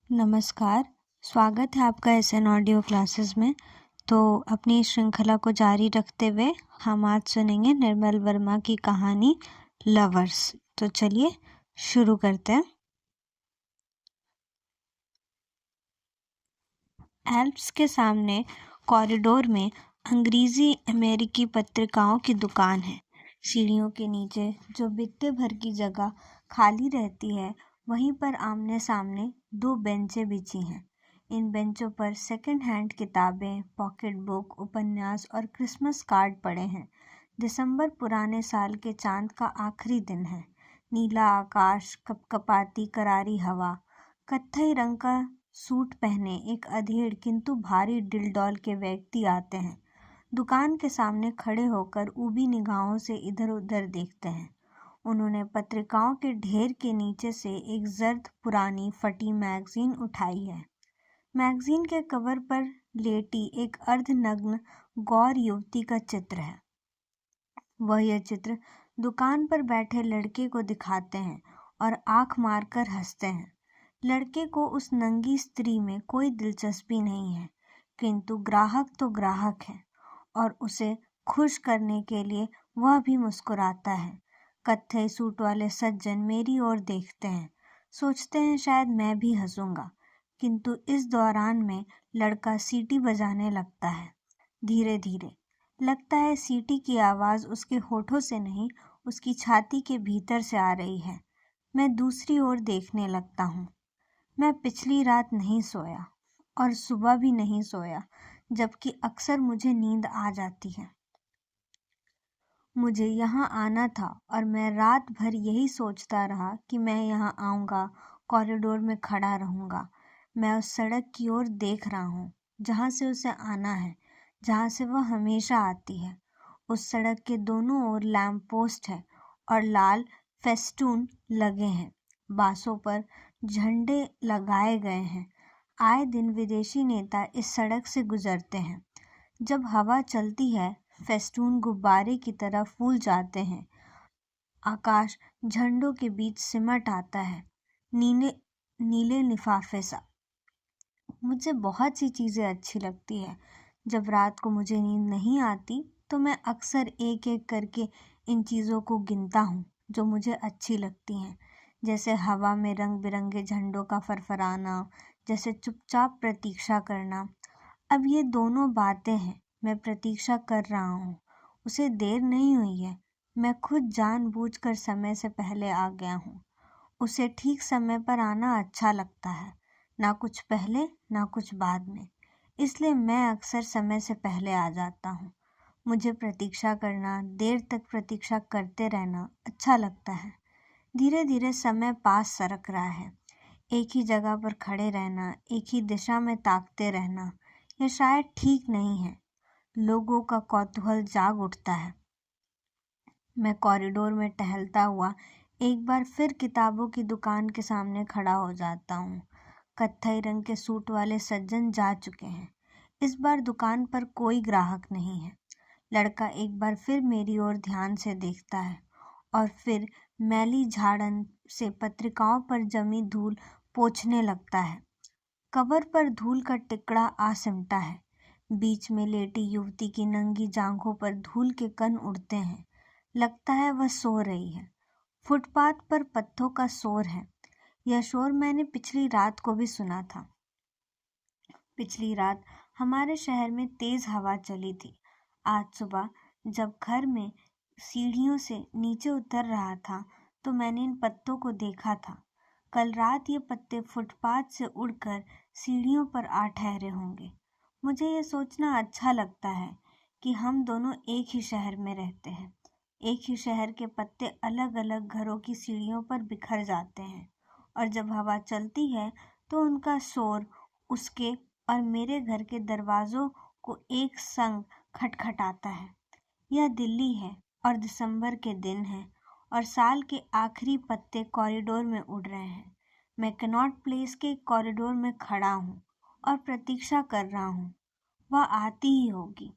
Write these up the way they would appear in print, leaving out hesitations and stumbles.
नमस्कार, स्वागत है आपका एसएन ऑडियो क्लासेस में। तो अपनी श्रृंखला को जारी रखते हुए हम आज सुनेंगे निर्मल वर्मा की कहानी लवर्स। तो चलिए शुरू करते हैं। एल्प्स के सामने कॉरिडोर में अंग्रेजी अमेरिकी पत्रिकाओं की दुकान है। सीढ़ियों के नीचे जो बित्ते भर की जगह खाली रहती है, वहीं पर आमने सामने दो बेंचें बिछी हैं। इन बेंचों पर सेकंड हैंड किताबें, पॉकेट बुक, उपन्यास और क्रिसमस कार्ड पड़े हैं। दिसंबर पुराने साल के चांद का आखिरी दिन है। नीला आकाश, कपकपाती करारी हवा। कत्थई रंग का सूट पहने एक अधेड़ किंतु भारी डिलडॉल के व्यक्ति आते हैं। दुकान के सामने खड़े होकर ऊबी निगाहों से इधर उधर देखते हैं। उन्होंने पत्रिकाओं के ढेर के नीचे से एक जर्द पुरानी फटी मैगजीन उठाई है। मैगजीन के कवर पर लेटी एक अर्धनग्न गौर युवती का चित्र है। वह यह चित्र दुकान पर बैठे लड़के को दिखाते हैं और आंख मारकर हंसते हैं। लड़के को उस नंगी स्त्री में कोई दिलचस्पी नहीं है, किंतु ग्राहक तो ग्राहक है और उसे खुश करने के लिए वह भी मुस्कुराता है। कत्थई सूट वाले सज्जन मेरी ओर देखते हैं, सोचते हैं शायद मैं भी हंसूंगा, किंतु इस दौरान में लड़का सीटी बजाने लगता है। धीरे धीरे लगता है सीटी की आवाज़ उसके होठों से नहीं, उसकी छाती के भीतर से आ रही है। मैं दूसरी ओर देखने लगता हूँ। मैं पिछली रात नहीं सोया और सुबह भी नहीं सोया, जबकि अक्सर मुझे नींद आ जाती है। मुझे यहाँ आना था और मैं रात भर यही सोचता रहा कि मैं यहाँ आऊँगा, कॉरिडोर में खड़ा रहूँगा। मैं उस सड़क की ओर देख रहा हूँ जहाँ से उसे आना है, जहाँ से वह हमेशा आती है। उस सड़क के दोनों ओर लैंप पोस्ट है और लाल फेस्टून लगे हैं। बांसों पर झंडे लगाए गए हैं। आए दिन विदेशी नेता इस सड़क से गुजरते हैं। जब हवा चलती है, फेस्टून गुब्बारे की तरह फूल जाते हैं। आकाश झंडों के बीच सिमट आता है, नीले नीले लिफाफे सा। मुझे बहुत सी चीज़ें अच्छी लगती है। जब रात को मुझे नींद नहीं आती तो मैं अक्सर एक एक करके इन चीज़ों को गिनता हूँ जो मुझे अच्छी लगती हैं, जैसे हवा में रंग बिरंगे झंडों का फरफराना, जैसे चुपचाप प्रतीक्षा करना। अब ये दोनों बातें हैं। मैं प्रतीक्षा कर रहा हूँ। उसे देर नहीं हुई है। मैं खुद जानबूझकर समय से पहले आ गया हूँ। उसे ठीक समय पर आना अच्छा लगता है, ना कुछ पहले ना कुछ बाद में। इसलिए मैं अक्सर समय से पहले आ जाता हूँ। मुझे प्रतीक्षा करना, देर तक प्रतीक्षा करते रहना अच्छा लगता है। धीरे धीरे समय पास सरक रहा है। एक ही जगह पर खड़े रहना, एक ही दिशा में ताकते रहना, यह शायद ठीक नहीं है। लोगों का कौतूहल जाग उठता है। मैं कॉरिडोर में टहलता हुआ एक बार फिर किताबों की दुकान के सामने खड़ा हो जाता हूँ। कत्थई रंग के सूट वाले सज्जन जा चुके हैं। इस बार दुकान पर कोई ग्राहक नहीं है। लड़का एक बार फिर मेरी ओर ध्यान से देखता है और फिर मैली झाड़न से पत्रिकाओं पर जमी धूल पोंछने लगता है। कवर पर धूल का टिकड़ा आ सिमटा है। बीच में लेटी युवती की नंगी जांघों पर धूल के कण उड़ते हैं। लगता है वह सो रही है। फुटपाथ पर पत्तों का शोर है। यह शोर मैंने पिछली रात को भी सुना था। पिछली रात हमारे शहर में तेज हवा चली थी। आज सुबह जब घर में सीढ़ियों से नीचे उतर रहा था तो मैंने इन पत्तों को देखा था। कल रात ये पत्ते फुटपाथ से उड़कर सीढ़ियों पर आ ठहरे होंगे। मुझे यह सोचना अच्छा लगता है कि हम दोनों एक ही शहर में रहते हैं। एक ही शहर के पत्ते अलग अलग घरों की सीढ़ियों पर बिखर जाते हैं और जब हवा चलती है तो उनका शोर उसके और मेरे घर के दरवाज़ों को एक संग खटखटाता है। यह दिल्ली है और दिसंबर के दिन है और साल के आखिरी पत्ते कॉरिडोर में उड़ रहे हैं। मैं कनॉट प्लेस के कॉरिडोर में खड़ा हूँ और प्रतीक्षा कर रहा हूँ। वह आती ही होगी।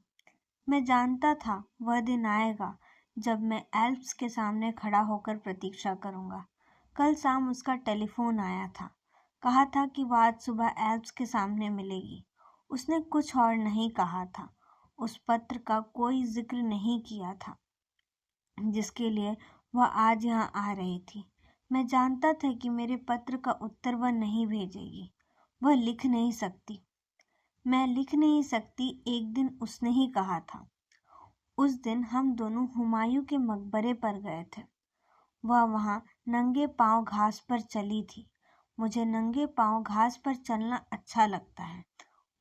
मैं जानता था वह दिन आएगा जब मैं एल्प्स के सामने खड़ा होकर प्रतीक्षा करूँगा। कल शाम उसका टेलीफोन आया था। कहा था कि वह आज सुबह एल्प्स के सामने मिलेगी। उसने कुछ और नहीं कहा था। उस पत्र का कोई जिक्र नहीं किया था जिसके लिए वह आज यहाँ आ रही थी। मैं जानता था कि मेरे पत्र का उत्तर वह नहीं भेजेगी। वह लिख नहीं सकती। मैं लिख नहीं सकती, एक दिन उसने ही कहा था। उस दिन हम दोनों हुमायूं के मकबरे पर गए थे। वह वहाँ नंगे पांव घास पर चली थी। मुझे नंगे पांव घास पर चलना अच्छा लगता है,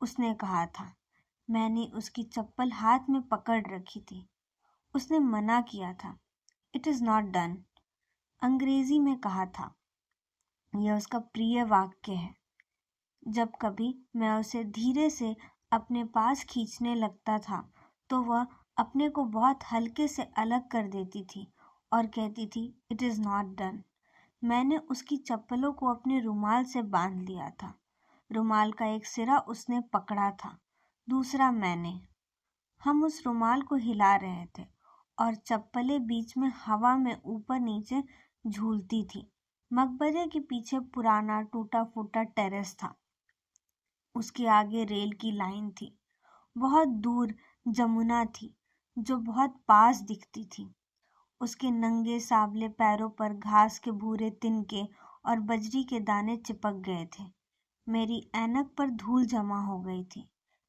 उसने कहा था। मैंने उसकी चप्पल हाथ में पकड़ रखी थी। उसने मना किया था। इट इज़ नॉट डन, अंग्रेजी में कहा था। यह उसका प्रिय वाक्य है। जब कभी मैं उसे धीरे से अपने पास खींचने लगता था तो वह अपने को बहुत हल्के से अलग कर देती थी और कहती थी, इट इज़ नॉट डन। मैंने उसकी चप्पलों को अपने रुमाल से बांध लिया था। रुमाल का एक सिरा उसने पकड़ा था, दूसरा मैंने। हम उस रुमाल को हिला रहे थे और चप्पलें बीच में हवा में ऊपर नीचे झूलती थी। मकबरे के पीछे पुराना टूटा फूटा टेरेस था। उसके आगे रेल की लाइन थी। बहुत दूर जमुना थी जो बहुत पास दिखती थी। उसके नंगे साबले पैरों पर घास के भूरे तिनके और बजरी के दाने चिपक गए थे। मेरी ऐनक पर धूल जमा हो गई थी,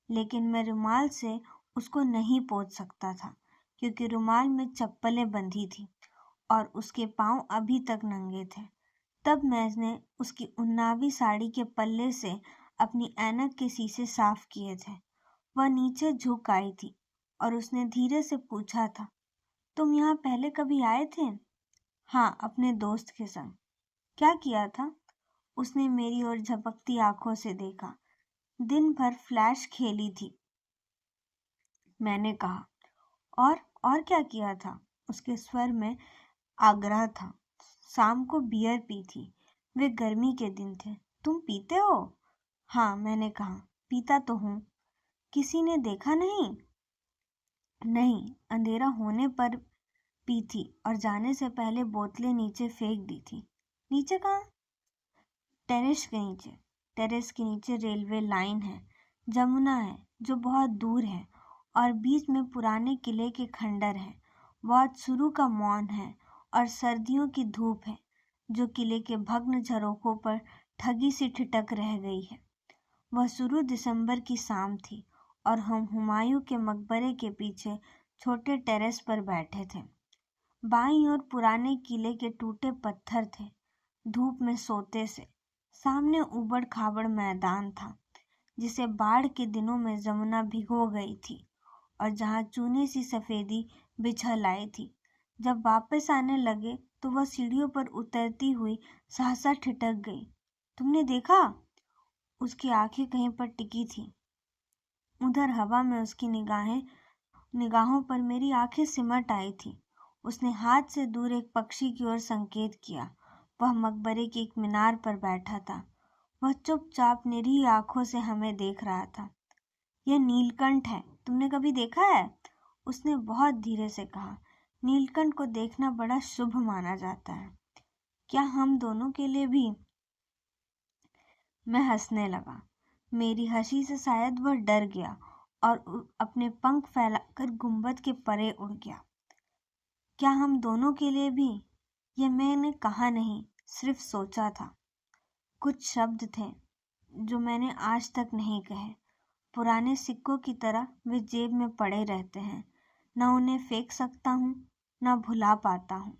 लेकिन मैं रुमाल से उसको नहीं पोंछ सकता था क्योंकि रुमाल में चप्पलें बंधी थी और उसके पांव अभी तक नंगे थे। तब मैंने उसकी उन्नावी साड़ी के पल्ले से अपनी ऐनक के शीशे साफ किए थे। वह नीचे झुक आई थी और उसने धीरे से पूछा था, तुम यहाँ पहले कभी आए थे? हाँ, अपने दोस्त के संग। क्या किया था? उसने मेरी ओर झपकती आंखों से देखा। दिन भर फ्लैश खेली थी, मैंने कहा। और क्या किया था? उसके स्वर में आग्रह था। शाम को बियर पी थी। वे गर्मी के दिन थे। तुम पीते हो? हाँ, मैंने कहा, पीता तो हूँ। किसी ने देखा नहीं? नहीं, अंधेरा होने पर पी थी और जाने से पहले बोतलें नीचे फेंक दी थी। नीचे कहाँ? टेरेस के नीचे। टेरेस के नीचे रेलवे लाइन है, जमुना है जो बहुत दूर है और बीच में पुराने किले के खंडर हैं। बहुत शुरू का मौन है और सर्दियों की धूप है जो किले के भग्न झरोखों पर ठगी सी ठिठक रह गई है। वह शुरू दिसंबर की शाम थी और हम हुमायूं के मकबरे के पीछे छोटे टेरेस पर बैठे थे। बाईं ओर पुराने किले के टूटे पत्थर थे, धूप में सोते से। सामने उबड़ खाबड़ मैदान था जिसे बाढ़ के दिनों में जमुना भिगो गई थी और जहाँ चूने सी सफेदी बिछल आई थी। जब वापस आने लगे तो वह सीढ़ियों पर उतरती हुई सहसा ठिठक गई। तुमने देखा? उसकी आंखें कहीं पर टिकी थी। उधर हवा में उसकी निगाहों पर मेरी आंखें सिमट आई थी। उसने हाथ से दूर एक पक्षी की ओर संकेत किया। वह मकबरे की एक मीनार पर बैठा था। वह चुपचाप निरीह आंखों से हमें देख रहा था। यह नीलकंठ है, तुमने कभी देखा है? उसने बहुत धीरे से कहा। नीलकंठ को देखना बड़ा शुभ माना जाता है। क्या हम दोनों के लिए भी? मैं हंसने लगा। मेरी हंसी से शायद वह डर गया और अपने पंख फैलाकर गुंबद के परे उड़ गया। क्या हम दोनों के लिए भी? यह मैंने कहा नहीं, सिर्फ सोचा था। कुछ शब्द थे जो मैंने आज तक नहीं कहे। पुराने सिक्कों की तरह वे जेब में पड़े रहते हैं। न उन्हें फेंक सकता हूँ, न भुला पाता हूँ।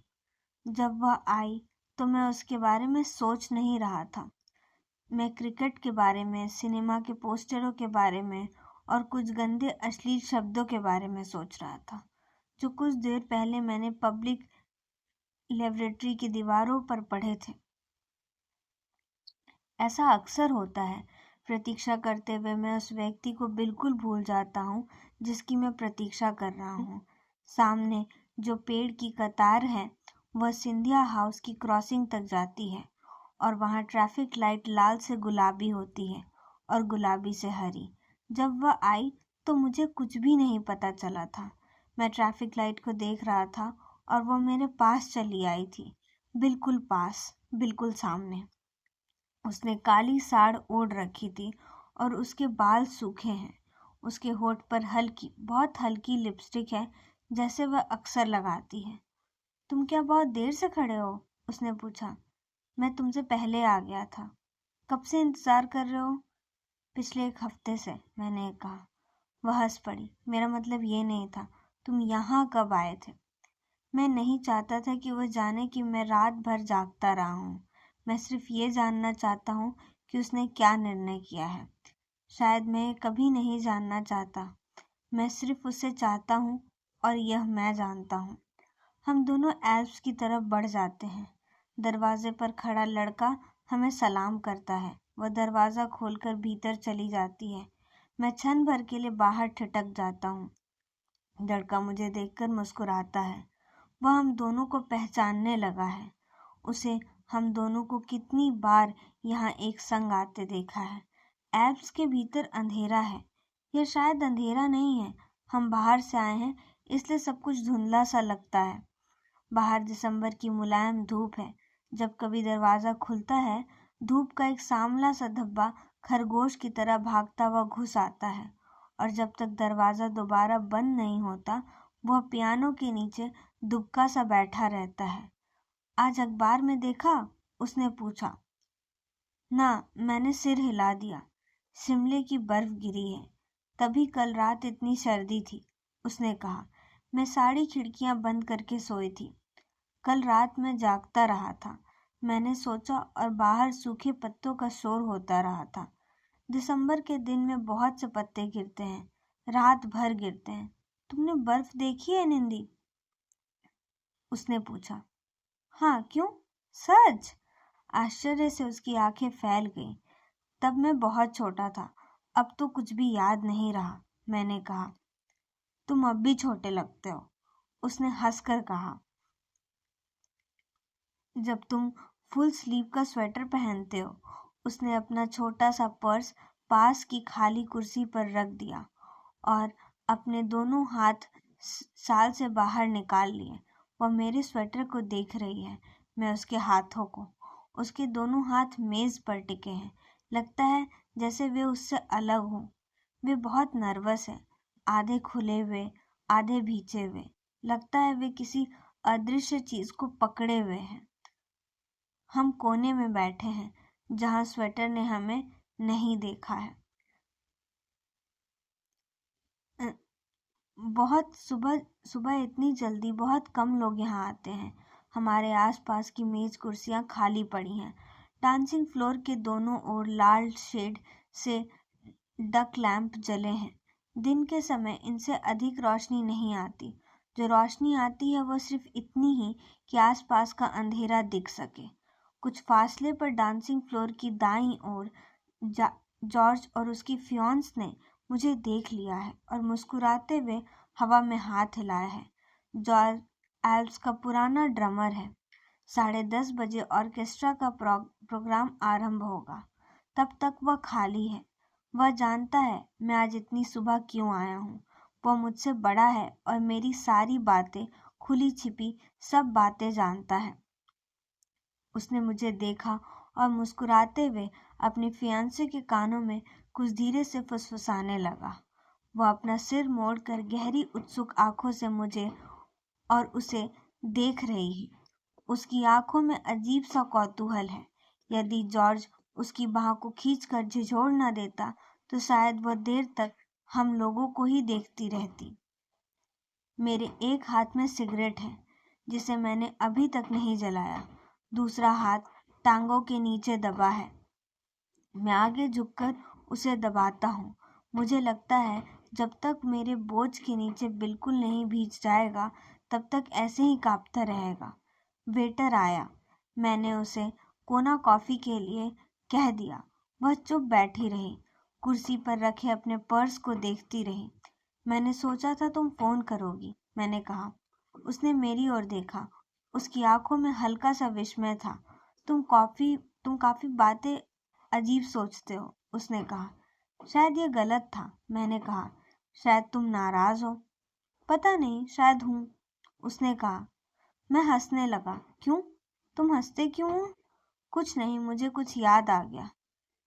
जब वह आई तो मैं उसके बारे में सोच नहीं रहा था। मैं क्रिकेट के बारे में, सिनेमा के पोस्टरों के बारे में और कुछ गंदे अश्लील शब्दों के बारे में सोच रहा था जो कुछ देर पहले मैंने पब्लिक लेबोरेटरी की दीवारों पर पढ़े थे। ऐसा अक्सर होता है। प्रतीक्षा करते हुए मैं उस व्यक्ति को बिल्कुल भूल जाता हूँ जिसकी मैं प्रतीक्षा कर रहा हूँ। सामने जो पेड़ की कतार है वह सिंधिया हाउस की क्रॉसिंग तक जाती है और वहाँ ट्रैफिक लाइट लाल से गुलाबी होती है और गुलाबी से हरी। जब वह आई तो मुझे कुछ भी नहीं पता चला था। मैं ट्रैफिक लाइट को देख रहा था और वह मेरे पास चली आई थी, बिल्कुल पास, बिल्कुल सामने। उसने काली साड़ ओढ़ रखी थी और उसके बाल सूखे हैं। उसके होठ पर हल्की, बहुत हल्की लिपस्टिक है, जैसे वह अक्सर लगाती है। तुम क्या बहुत देर से खड़े हो? उसने पूछा। मैं तुमसे पहले आ गया था। कब से इंतजार कर रहे हो? पिछले 1 हफ्ते से, मैंने कहा। वह हंस पड़ी। मेरा मतलब ये नहीं था। तुम यहाँ कब आए थे? मैं नहीं चाहता था कि वह जाने कि मैं रात भर जागता रहा हूँ। मैं सिर्फ ये जानना चाहता हूँ कि उसने क्या निर्णय किया है। शायद मैं कभी नहीं जानना चाहता। मैं सिर्फ उसे चाहता हूँ और यह मैं जानता हूँ। हम दोनों एल्प्स की तरफ बढ़ जाते हैं। दरवाजे पर खड़ा लड़का हमें सलाम करता है। वह दरवाज़ा खोलकर भीतर चली जाती है। मैं क्षण भर के लिए बाहर ठिठक जाता हूँ। लड़का मुझे देखकर मुस्कुराता है। वह हम दोनों को पहचानने लगा है। उसे हम दोनों को कितनी बार यहाँ एक संग आते देखा है। एल्प्स के भीतर अंधेरा है। यह शायद अंधेरा नहीं है। हम बाहर से आए हैं, इसलिए सब कुछ धुंधला सा लगता है। बाहर दिसंबर की मुलायम धूप है। जब कभी दरवाज़ा खुलता है, धूप का एक सांवला सा धब्बा खरगोश की तरह भागता हुआ घुस आता है, और जब तक दरवाज़ा दोबारा बंद नहीं होता, वह पियानो के नीचे दुबका सा बैठा रहता है। आज अखबार में देखा? उसने पूछा। ना, मैंने सिर हिला दिया। शिमले की बर्फ गिरी है। तभी कल रात इतनी सर्दी थी, उसने कहा। मैं सारी खिड़कियां बंद करके सोई थी। कल रात मैं जागता रहा था। मैंने सोचा और बाहर सूखे पत्तों का शोर होता रहा था। दिसंबर के दिन में बहुत से पत्ते गिरते हैं, रात भर गिरते हैं। तुमने बर्फ देखी है निंदी? उसने पूछा। हाँ, क्यों? सच? आश्चर्य से उसकी आंखें फैल गईं। तब मैं बहुत छोटा था। अब तो कुछ भी याद नहीं रहा, मैंने कहा। तुम अब भी छोटे लगते हो, उसने हंसकर कहा। जब तुम फुल स्लीव का स्वेटर पहनते हो। उसने अपना छोटा सा पर्स पास की खाली कुर्सी पर रख दिया और अपने दोनों हाथ साल से बाहर निकाल लिए। वह मेरे स्वेटर को देख रही है, मैं उसके हाथों को। उसके दोनों हाथ मेज पर टिके हैं। लगता है जैसे वे उससे अलग हों। वे बहुत नर्वस है, आधे खुले हुए, आधे भींचे हुए। लगता है वे किसी अदृश्य चीज को पकड़े हुए हैं। हम कोने में बैठे हैं, जहां स्वेटर ने हमें नहीं देखा है। अ, बहुत सुबह सुबह इतनी जल्दी बहुत कम लोग यहाँ आते हैं। हमारे आसपास की मेज कुर्सियाँ खाली पड़ी हैं। डांसिंग फ्लोर के दोनों ओर लाल शेड से डक लैंप जले हैं। दिन के समय इनसे अधिक रोशनी नहीं आती। जो रोशनी आती है वह सिर्फ इतनी ही कि आसपास का अंधेरा दिख सके। कुछ फासले पर डांसिंग फ्लोर की दाईं ओर जॉर्ज और उसकी फियांस ने मुझे देख लिया है और मुस्कुराते हुए हवा में हाथ हिलाया है। जॉर्ज एल्प्स का पुराना ड्रमर है। 10:30 बजे ऑर्केस्ट्रा का प्रोग्राम आरंभ होगा। तब तक वह खाली है। वह जानता है मैं आज इतनी सुबह क्यों आया हूँ। वह मुझसे बड़ा है और मेरी सारी बातें, खुली छिपी सब बातें जानता है। उसने मुझे देखा और मुस्कुराते हुए अपनी फियांसे के कानों में कुछ धीरे से फुसफुसाने लगा। वह अपना सिर मोड़कर गहरी उत्सुक आंखों से मुझे और उसे देख रही है। उसकी आंखों में अजीब सा कौतूहल है। यदि जॉर्ज उसकी बाह को खींचकर झिझोड़ न देता तो शायद वह देर तक हम लोगों को ही देखती रहती। मेरे एक हाथ में सिगरेट है, जिसे मैंने अभी तक नहीं जलाया। दूसरा हाथ टांगों के नीचे दबा है। मैं आगे झुककर उसे दबाता हूँ। मुझे लगता है जब तक मेरे बोझ के नीचे बिल्कुल नहीं भीग जाएगा, तब तक ऐसे ही कांपता रहेगा। वेटर आया। मैंने उसे कोना कॉफी के लिए कह दिया। वह चुप बैठी रही, कुर्सी पर रखे अपने पर्स को देखती रही। मैंने सोचा था तुम फोन करोगी, मैंने कहा। उसने मेरी ओर देखा। उसकी आंखों में हल्का सा विस्मय था। तुम काफी बातें अजीब सोचते हो, उसने कहा। शायद ये गलत था, मैंने कहा। शायद तुम नाराज हो। पता नहीं, शायद हूँ, उसने कहा। मैं हंसने लगा। क्यों? तुम हंसते क्यों हो? कुछ नहीं, मुझे कुछ याद आ गया।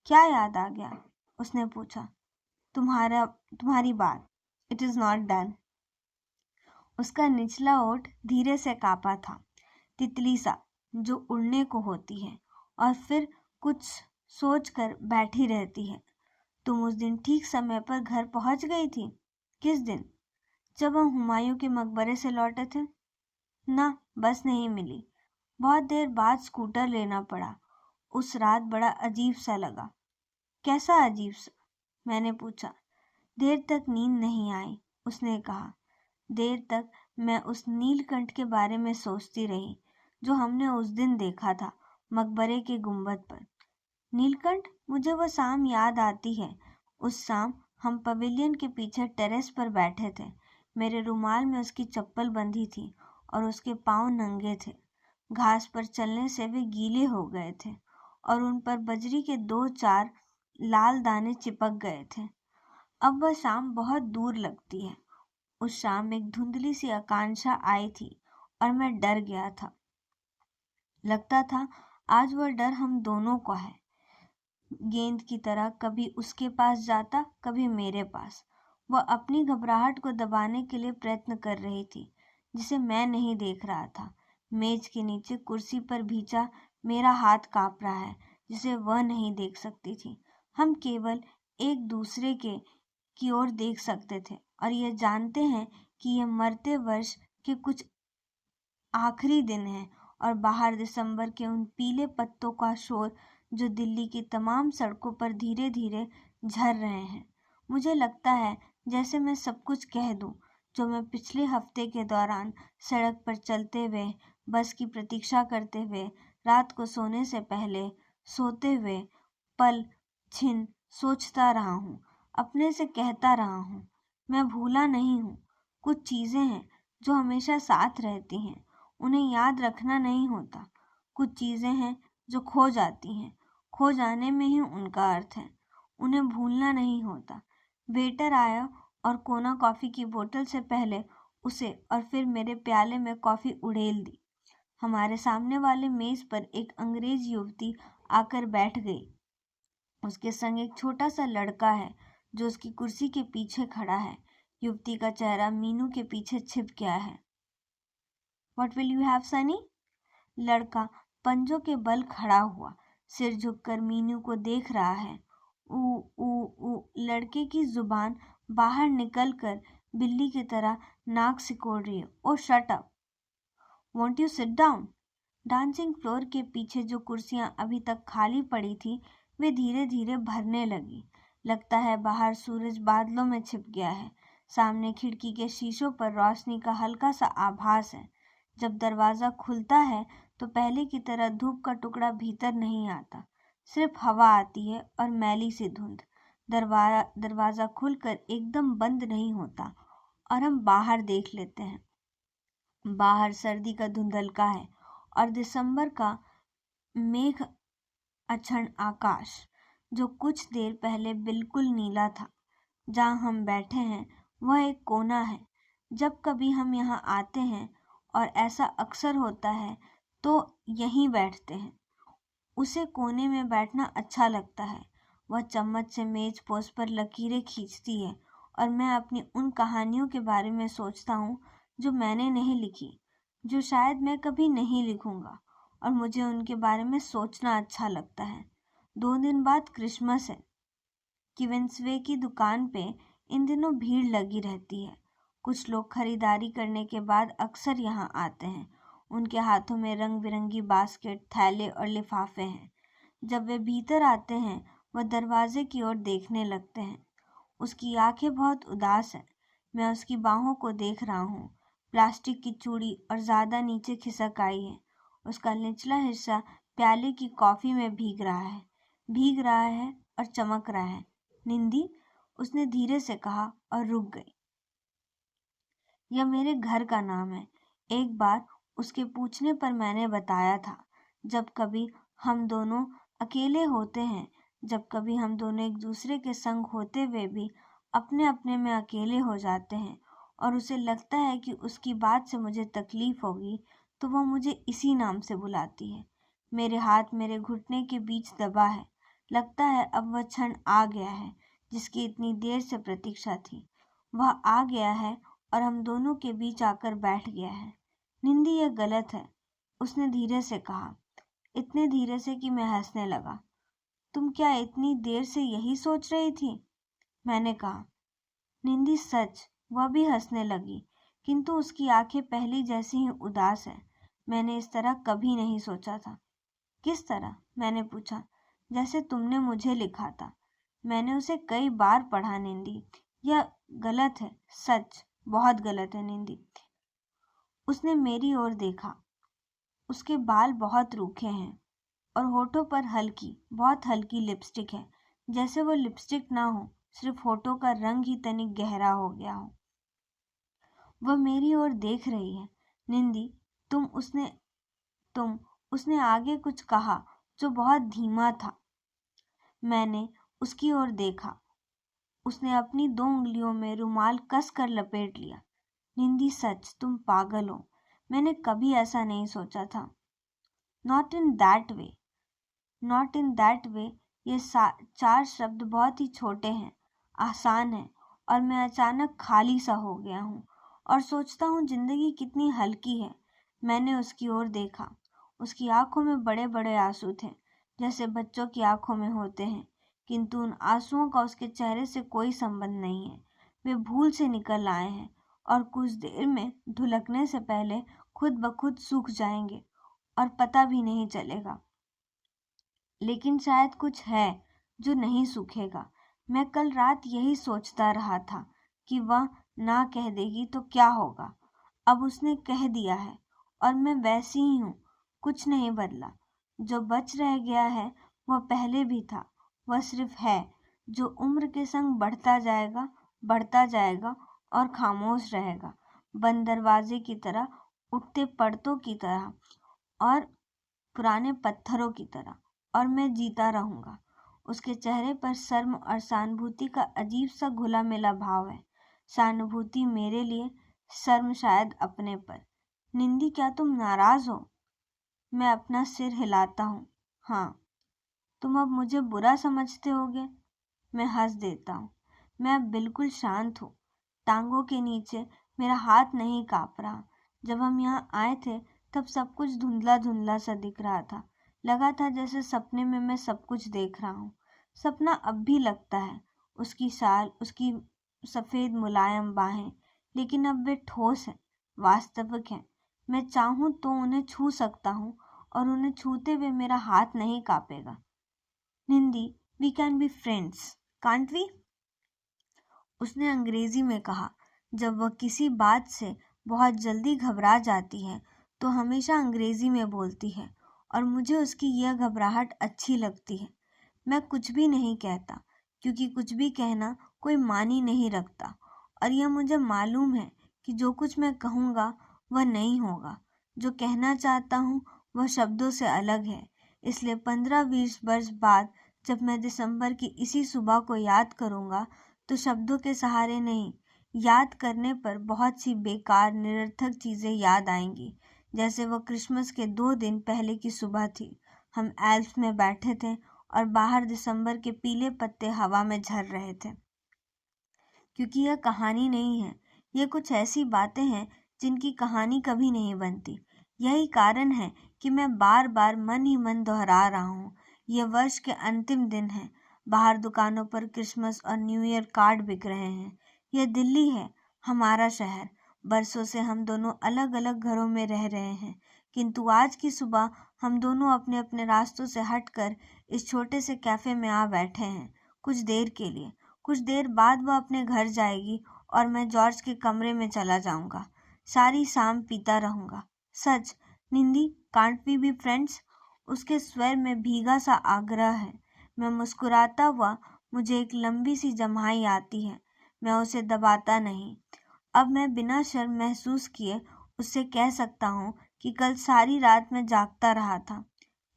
क्या याद आ गया? उसने पूछा। तुम्हारी बात। It is not done. उसका निचला ओठ धीरे से कांपा था, तितली सा जो उड़ने को होती है और फिर कुछ सोच कर बैठी रहती है। तुम उस दिन ठीक समय पर घर पहुंच गई थी। किस दिन? जब हम हुमायूं के मकबरे से लौटे थे। ना, बस नहीं मिली। बहुत देर बाद स्कूटर लेना पड़ा। उस रात बड़ा अजीब सा लगा। कैसा अजीब सा? मैंने पूछा। देर तक नींद नहीं आई, उसने कहा। देर तक मैं उस नीलकंठ के बारे में सोचती रही जो हमने उस दिन देखा था मकबरे के गुंबद पर। नीलकंठ? मुझे वो शाम याद आती है। उस शाम हम पवेलियन के पीछे टेरेस पर बैठे थे। मेरे रुमाल में उसकी चप्पल बंधी थी और उसके पांव नंगे थे। घास पर चलने से वे गीले हो गए थे और उन पर बजरी के 2-4 लाल दाने चिपक गए थे। अब वह शाम बहुत दूर लगती है। उस शाम एक धुंधली सी आकांक्षा आई थी और मैं डर गया था। लगता था आज वह डर हम दोनों को है। गेंद की तरह कभी उसके पास जाता, कभी मेरे पास। वह अपनी घबराहट को दबाने के लिए प्रयत्न कर रही थी जिसे मैं नहीं देख रहा था। मेज के नीचे कुर्सी पर भींचा मेरा हाथ कांप रहा है जिसे वह नहीं देख सकती थी। हम केवल एक दूसरे की ओर देख सकते थे और यह जानते हैं कि यह मरते वर्ष के कुछ आखिरी दिन है और बाहर दिसंबर के उन पीले पत्तों का शोर जो दिल्ली की तमाम सड़कों पर धीरे धीरे झर रहे हैं। मुझे लगता है जैसे मैं सब कुछ कह दूं जो मैं पिछले हफ्ते के दौरान सड़क पर चलते हुए, बस की प्रतीक्षा करते हुए, रात को सोने से पहले, सोते हुए, पल छिन सोचता रहा हूँ, अपने से कहता रहा हूँ। मैं भूला नहीं हूँ। कुछ चीजें हैं जो हमेशा साथ रहती हैं, उन्हें याद रखना नहीं होता। कुछ चीजें हैं जो खो जाती हैं, खो जाने में ही उनका अर्थ है। उन्हें भूलना नहीं होता। वेटर आया और कोना कॉफी की बोतल से पहले उसे और फिर मेरे प्याले में कॉफी उड़ेल दी। हमारे सामने वाले मेज पर एक अंग्रेज युवती आकर बैठ गई। उसके संग एक छोटा सा लड़का है जो उसकी कुर्सी के पीछे खड़ा है। युवती का चेहरा मीनू के पीछे छिप गया है। What will you have, Sunny? लड़का पंजों के बल खड़ा हुआ, सिर झुककर मीनू को देख रहा है। ऊ ऊ ऊ लड़के की जुबान बाहर निकलकर बिल्ली की तरह नाक सिकोड़ रही है। Oh shut up! Won't you sit down? Dancing floor के पीछे जो कुर्सियां अभी तक खाली पड़ी थी वे धीरे धीरे भरने लगी। लगता है बाहर सूरज बादलों में छिप गया है। सामने खिड़की के शीशों पर रोशनी का हल्का सा आभास है। जब दरवाजा खुलता है तो पहले की तरह धूप का टुकड़ा भीतर नहीं आता, सिर्फ हवा आती है और मैली सी धुंध। दरवाजा खुलकर एकदम बंद नहीं होता और हम बाहर देख लेते हैं। बाहर सर्दी का धुंधलका है और दिसंबर का मेघ अक्षण आकाश जो कुछ देर पहले बिल्कुल नीला था। जहाँ हम बैठे हैं वह एक कोना है। जब कभी हम यहाँ आते हैं और ऐसा अक्सर होता है तो यहीं बैठते हैं। उसे कोने में बैठना अच्छा लगता है। वह चम्मच से मेज पोस्ट पर लकीरें खींचती है और मैं अपनी उन कहानियों के बारे में सोचता हूँ जो मैंने नहीं लिखी, जो शायद मैं कभी नहीं लिखूंगा, और मुझे उनके बारे में सोचना अच्छा लगता है। 2 दिन बाद क्रिसमस है। किवेंसवे की दुकान पे इन दिनों भीड़ लगी रहती है। कुछ लोग खरीदारी करने के बाद अक्सर यहाँ आते हैं। उनके हाथों में रंग बिरंगी बास्केट, थैले और लिफाफे हैं। जब वे भीतर आते हैं वह दरवाजे की ओर देखने लगते हैं। उसकी आंखें बहुत उदास हैं। मैं उसकी बाहों को देख रहा हूँ। प्लास्टिक की चूड़ी और ज़्यादा नीचे खिसक आई है। उसका निचला हिस्सा प्याले की कॉफी में भीग रहा है और चमक रहा है। निंदी, उसने धीरे से कहा और रुक गई। यह मेरे घर का नाम है। एक बार उसके पूछने पर मैंने बताया था। जब कभी हम दोनों अकेले होते हैं, जब कभी हम दोनों एक दूसरे के संग होते हुए भी अपने अपने में अकेले हो जाते हैं और उसे लगता है कि उसकी बात से मुझे तकलीफ होगी, तो वह मुझे इसी नाम से बुलाती है। मेरे हाथ मेरे घुटने के बीच दबा है। लगता है अब वह क्षण आ गया है जिसकी इतनी देर से प्रतीक्षा थी। वह आ गया है और हम दोनों के बीच आकर बैठ गया है। निंदी, यह गलत है, उसने धीरे से कहा, इतने धीरे से कि मैं हंसने लगा। तुम क्या इतनी देर से यही सोच रही थी? मैंने कहा। निंदी, सच। वह भी हंसने लगी, किंतु उसकी आंखें पहली जैसी ही उदास है। मैंने इस तरह कभी नहीं सोचा था। किस तरह? मैंने पूछा। जैसे तुमने मुझे लिखा था। मैंने उसे कई बार पढ़ा निंदी। यह गलत है, सच बहुत गलत है निंदी। उसने मेरी ओर देखा। उसके बाल बहुत रूखे हैं और होठों पर हल्की, बहुत हल्की लिपस्टिक है, जैसे वो लिपस्टिक ना हो, सिर्फ होठों का रंग ही तनिक गहरा हो गया हो। वह मेरी ओर देख रही है। निंदी, उसने आगे कुछ कहा जो बहुत धीमा था। मैंने उसकी ओर देखा। उसने अपनी 2 उंगलियों में रुमाल कस कर लपेट लिया। निंदी, सच तुम पागल हो। मैंने कभी ऐसा नहीं सोचा था। Not in that way, not in that way. ये 4 शब्द बहुत ही छोटे हैं, आसान हैं, और मैं अचानक खाली सा हो गया हूँ और सोचता हूँ जिंदगी कितनी हल्की है। मैंने उसकी ओर देखा। उसकी आंखों में बड़े बड़े आंसू थे, जैसे बच्चों की आंखों में होते हैं, किंतु उन आंसुओं का उसके चेहरे से कोई संबंध नहीं है। वे भूल से निकल आए हैं और कुछ देर में ढुलकने से पहले खुद ब खुद सूख जाएंगे और पता भी नहीं चलेगा। लेकिन शायद कुछ है जो नहीं सूखेगा। मैं कल रात यही सोचता रहा था कि वह ना कह देगी तो क्या होगा। अब उसने कह दिया है और मैं वैसी ही हूँ, कुछ नहीं बदला। जो बच रह गया है वह पहले भी था, वह सिर्फ है जो उम्र के संग बढ़ता जाएगा और खामोश रहेगा, बंद दरवाजे की तरह, उठते पर्दों की तरह और पुराने पत्थरों की तरह, और मैं जीता रहूंगा। उसके चेहरे पर शर्म और सहानुभूति का अजीब सा घुला मिला भाव है। सहानुभूति मेरे लिए, शर्म शायद अपने पर। निंदी, क्या तुम नाराज हो? मैं अपना सिर हिलाता हूँ। हाँ। तुम अब मुझे बुरा समझते होगे? मैं हंस देता हूँ। मैं अब बिल्कुल शांत हूँ। टांगों के नीचे मेरा हाथ नहीं कांप रहा। जब हम यहाँ आए थे तब सब कुछ धुंधला धुंधला सा दिख रहा था। लगा था जैसे सपने में मैं सब कुछ देख रहा हूँ। सपना अब भी लगता है। उसकी साल, उसकी सफ़ेद मुलायम बाहें, लेकिन अब वे ठोस हैं, वास्तविक हैं। मैं चाहूँ तो उन्हें छू सकता हूँ और उन्हें छूते हुए मेरा हाथ नहीं कांपेगा। निंदी, we can be friends, can't we? उसने अंग्रेजी में कहा। जब वह किसी बात से बहुत जल्दी घबरा जाती है तो हमेशा अंग्रेजी में बोलती है और मुझे उसकी यह घबराहट अच्छी लगती है। मैं कुछ भी नहीं कहता क्योंकि कुछ भी कहना कोई मानी नहीं रखता, और यह मुझे मालूम है कि जो कुछ मैं कहूँगा वह नहीं होगा। जो कहना चाहता हूँ वह शब्दों से अलग है। इसलिए 15-20 वर्ष बाद जब मैं दिसंबर की इसी सुबह को याद करूँगा तो शब्दों के सहारे नहीं, याद करने पर बहुत सी बेकार निरर्थक चीज़ें याद आएंगी। जैसे वह क्रिसमस के 2 दिन पहले की सुबह थी। हम एल्प्स में बैठे थे और बाहर दिसंबर के पीले पत्ते हवा में झर रहे थे। क्योंकि यह कहानी नहीं है, ये कुछ ऐसी बातें हैं जिनकी कहानी कभी नहीं बनती। यही कारण है कि मैं बार बार मन ही मन दोहरा रहा हूँ। यह वर्ष के अंतिम दिन है। बाहर दुकानों पर क्रिसमस और न्यू ईयर कार्ड बिक रहे हैं। यह दिल्ली है, हमारा शहर। बरसों से हम दोनों अलग अलग घरों में रह रहे हैं, किंतु आज की सुबह हम दोनों अपने अपने रास्तों से हटकर इस छोटे से कैफे में आ बैठे हैं, कुछ देर के लिए। कुछ देर बाद वह अपने घर जाएगी और मैं जॉर्ज के कमरे में चला जाऊंगा। सारी शाम पीता रहूंगा। सच निंदी, कांट वी बी फ्रेंड्स? उसके स्वर में भीगा सा आग्रह है। मैं मुस्कुराता हुआ, मुझे एक लंबी सी जम्हाई आती है। मैं उसे दबाता नहीं। अब मैं बिना शर्म महसूस किए उससे कह सकता हूँ कि कल सारी रात मैं जागता रहा था।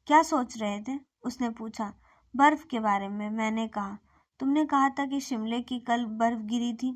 क्या सोच रहे थे? उसने पूछा। बर्फ के बारे में, मैंने कहा। तुमने कहा था कि शिमले की कल बर्फ गिरी थी।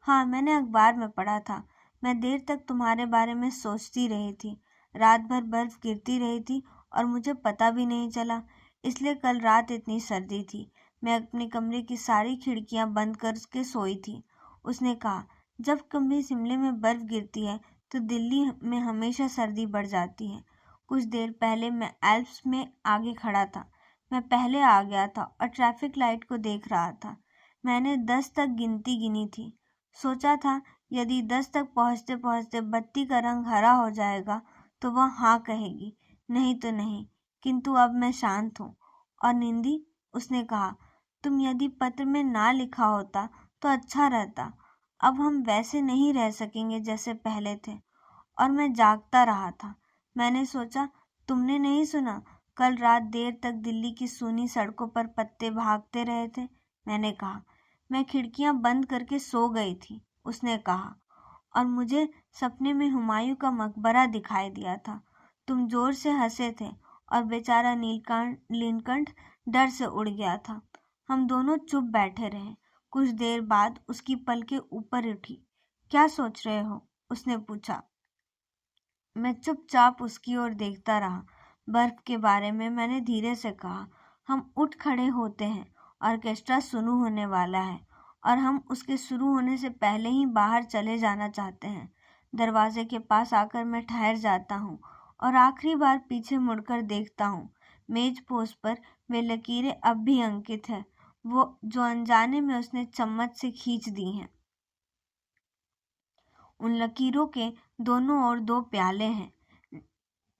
हाँ, मैंने अखबार में पढ़ा था। मैं देर तक तुम्हारे बारे में सोचती रही थी। रात भर बर्फ गिरती रही थी और मुझे पता भी नहीं चला, इसलिए कल रात इतनी सर्दी थी। मैं अपने कमरे की सारी खिड़कियां बंद करके सोई थी। उसने कहा, जब कभी शिमले में बर्फ गिरती है तो दिल्ली में हमेशा सर्दी बढ़ जाती है। कुछ देर पहले मैं एल्प्स में आगे खड़ा था। मैं पहले आ गया था और ट्रैफिक लाइट को देख रहा था। मैंने 10 तक गिनती गिनी थी। सोचा था यदि 10 तक पहुंचते पहुंचते बत्ती का रंग हरा हो जाएगा तो वह हाँ कहेगी, नहीं तो नहीं। किंतु अब मैं शांत हूँ। और निंदी, उसने कहा, तुम यदि पत्र में ना लिखा होता तो अच्छा रहता। अब हम वैसे नहीं रह सकेंगे जैसे पहले थे। और मैं जागता रहा था। मैंने सोचा, तुमने नहीं सुना कल रात देर तक दिल्ली की सूनी सड़कों पर पत्ते भागते रहे थे? मैंने कहा। मैं खिड़कियां बंद करके सो गई थी, उसने कहा। और मुझे सपने में हुमायूं का मकबरा दिखाई दिया था। तुम जोर से हंसे थे और बेचारा नीलकंठ डर से उड़ गया था। हम दोनों चुप बैठे रहे। कुछ देर बाद उसकी पलकें ऊपर उठी। क्या सोच रहे हो? उसने पूछा। मैं चुपचाप उसकी ओर देखता रहा। बर्फ के बारे में, मैंने धीरे से कहा। हम उठ खड़े होते हैं, ऑर्केस्ट्रा शुरू होने वाला है और हम उसके शुरू होने से पहले ही बाहर चले जाना चाहते हैं। दरवाजे के पास आकर मैं ठहर जाता हूँ और आखिरी बार पीछे मुड़कर देखता हूँ। मेज पोस्ट पर वे लकीरें अब भी अंकित है, वो जो अनजाने में उसने चम्मच से खींच दी हैं। उन लकीरों के दोनों ओर 2 प्याले हैं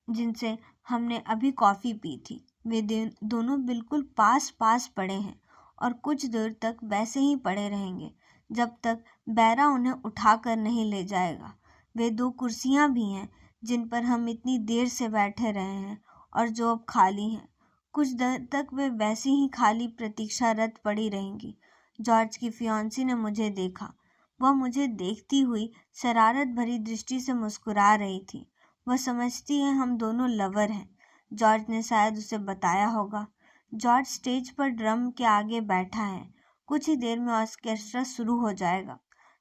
जिनसे हमने अभी कॉफ़ी पी थी। वे दोनों बिल्कुल पास पास पड़े हैं और कुछ देर तक वैसे ही पड़े रहेंगे जब तक बैरा उन्हें उठाकर नहीं ले जाएगा। वे 2 कुर्सियां भी हैं जिन पर हम इतनी देर से बैठे रहे हैं और जो अब खाली हैं। कुछ देर तक वे वैसी ही खाली प्रतीक्षारत पड़ी रहेंगी। जॉर्ज की फियांसी ने मुझे देखा। वह मुझे देखती हुई शरारत भरी दृष्टि से मुस्कुरा रही थी। वह समझती है हम दोनों लवर हैं। जॉर्ज ने शायद उसे बताया होगा। जॉर्ज स्टेज पर ड्रम के आगे बैठा है। कुछ ही देर में ऑर्केस्ट्रा शुरू हो जाएगा।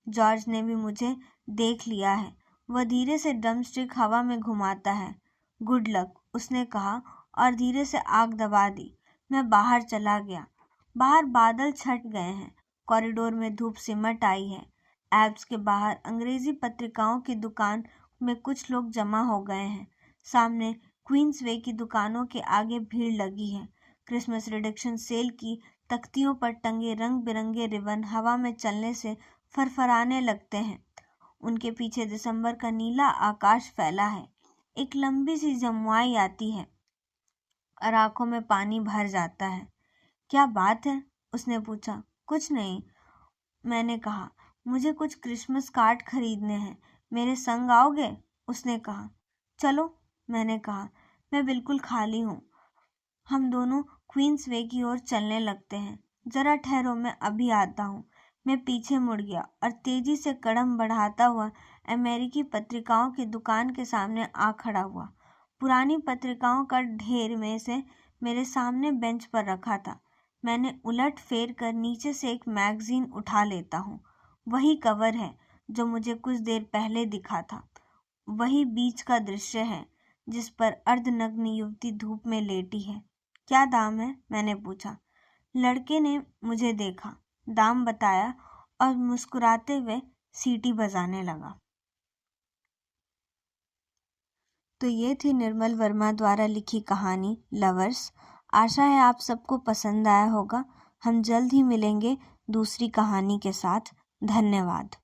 जॉर्ज ने भी मुझे देख लिया है। वह धीरे से ड्रम स्टिक हवा में घुमाता है। गुड लक, उसने कहा और धीरे से आग दबा दी। मैं बाहर चला गया। बाहर बादल छट गए हैं। कॉरिडोर में धूप सिमट आई है। एल्प्स के बाहर अंग्रेजी पत्रिकाओं की दुकान में कुछ लोग जमा हो गए हैं। सामने क्वींसवे की दुकानों के आगे भीड़ लगी है। क्रिसमस रिडक्शन सेल की तख्तियों पर टंगे रंग बिरंगे रिबन हवा में चलने से फरफराने लगते हैं। उनके पीछे दिसंबर का नीला आकाश फैला है। एक लंबी सी जमुआई आती है और आंखों में पानी भर जाता है। क्या बात है? उसने पूछा। कुछ नहीं, मैंने कहा। मुझे कुछ क्रिसमस कार्ड खरीदने हैं। मेरे संग आओगे? उसने कहा। चलो, मैंने कहा। मैं बिल्कुल खाली हूँ। हम दोनों क्वींसवे की ओर चलने लगते हैं। जरा ठहरो, मैं अभी आता हूँ। मैं पीछे मुड़ गया और तेजी से कदम बढ़ाता हुआ अमेरिकी पत्रिकाओं की दुकान के सामने आ खड़ा हुआ। पुरानी पत्रिकाओं का ढेर में से मेरे सामने बेंच पर रखा था। मैंने उलट फेर कर नीचे से एक मैगजीन उठा लेता हूँ। वही कवर है जो मुझे कुछ देर पहले दिखा था। वही बीच का दृश्य है जिस पर अर्धनग्न युवती धूप में लेटी है। क्या दाम है? मैंने पूछा। लड़के ने मुझे देखा, दाम बताया और मुस्कुराते हुए सीटी बजाने लगा। तो ये थी निर्मल वर्मा द्वारा लिखी कहानी लवर्स। आशा है आप सबको पसंद आया होगा। हम जल्द ही मिलेंगे दूसरी कहानी के साथ। धन्यवाद।